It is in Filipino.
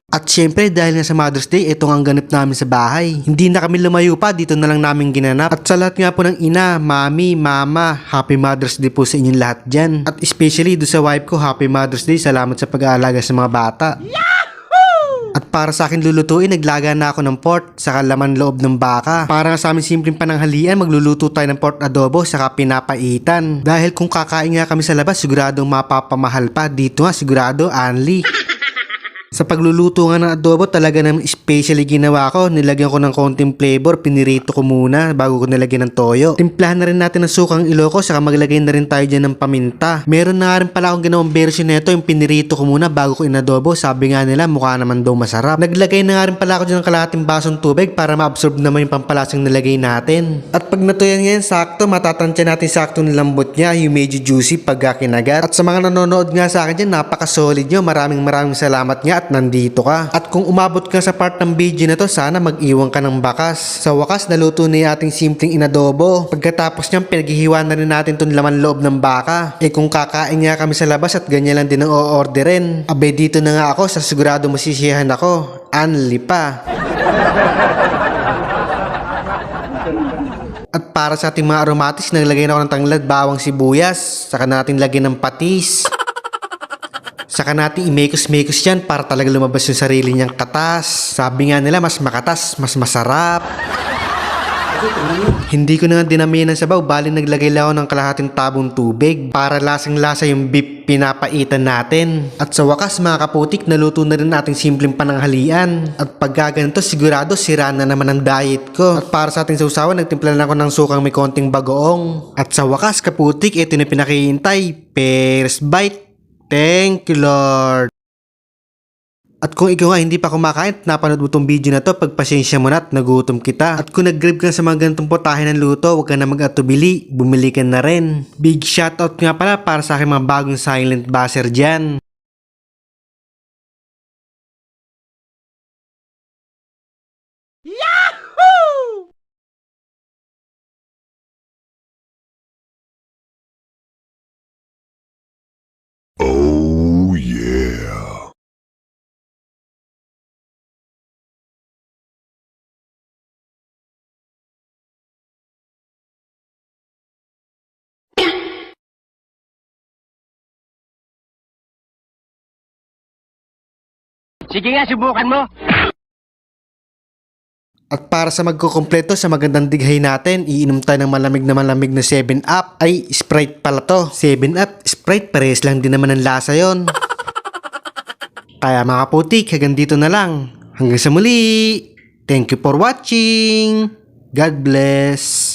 At syempre dahil nga sa Mother's Day, ito ang ganap namin sa bahay. Hindi na kami lumayo pa, dito na lang namin ginanap. At sa lahat nga po ng ina, mami, mama, Happy Mother's Day po sa inyong lahat dyan. At especially do sa wife ko, Happy Mother's Day, salamat sa pag-aalaga sa mga bata. At para sa akin lulutuin, naglaga na ako ng pork saka laman loob ng baka. Para nga sa amin simpleng pananghalian, magluluto tayo ng pork adobo saka pinapaitan. Dahil kung kakain nga kami sa labas, siguradong mapapamahal pa. Dito nga sigurado, Anli. Sa pagluluto nga ng adobo, talaga naman especially ginawa ko. Nilagyan ko ng konting flavor, pinirito ko muna bago ko nilagyan ng toyo. Timplahan na rin natin ng sukang Ilocos, saka maglagay na rin tayo dyan ng paminta. Meron na nga rin pala akong ginawang version nito, yung pinirito ko muna bago ko inadobo. Sabi nga nila, mukha naman daw masarap. Naglagay na nga rin pala ako dyan ng kalahating basong tubig para ma-absorb naman yung pampalasang nilagay natin. At pag natuyan ngayon sakto, matatansya natin sakto ng lambot niya, yung medyo juicy pagka kinagat. At sa mga nanonood nga sa akin dyan, napaka-solid nyo. Maraming salamat nga at nandito ka. At kung umabot ka sa part ng video na to, sana mag-iwan ka ng bakas. Sa wakas, naluto na yung ating simpleng inadobo. Pagkatapos niyang pinaghihiwa na rin natin itong laman loob ng baka. Kung kakain nga kami sa labas at ganyan lang din ang o-orderin, abe dito na nga ako, sa sigurado masisiyahan ako. Anli pa. At para sa ating mga aromatics, naglagay na ako ng tanglad, bawang, sibuyas. Saka natin lagyan ng patis. Saka natin imekos-mekos yan para talaga lumabas yung sarili niyang katas. Sabi nga nila, mas makatas, mas masarap. Hindi ko na nga dinamihan ng sabaw, bali naglagay lang ako ng kalahating tabong tubig para lasang-lasa yung beef pinapaitan natin. At sa wakas mga kaputik, naluto na rin ating simpleng pananghalian. At pag ganito, sigurado sira na naman ang diet ko. At para sa ating sausawan, nagtimpla na ako ng sukang may konting bagoong. At sa wakas kaputik, ito na pinakihintay. First bite. Thank you, Lord. At kung ikaw nga hindi pa kumakain at napanood mo itong video na to, pagpasensya mo na at nagutom kita. At kung nag-grab ka sa mga ganitong putahe ng luto, huwag ka na mag-atubili, bumili ka na rin. Big shoutout nga pala para sa aking mga bagong silent buzzer dyan. Oh yeah. Sige nga, subukan mo. At para sa magkukumpleto sa magandang dighay natin, iinom tayo ng malamig na 7-Up. Ay, Sprite pala to. 7-Up, Sprite, parehas lang din naman ang lasa yon. Kaya mga putik, hanggang dito na lang. Hanggang sa muli. Thank you for watching. God bless.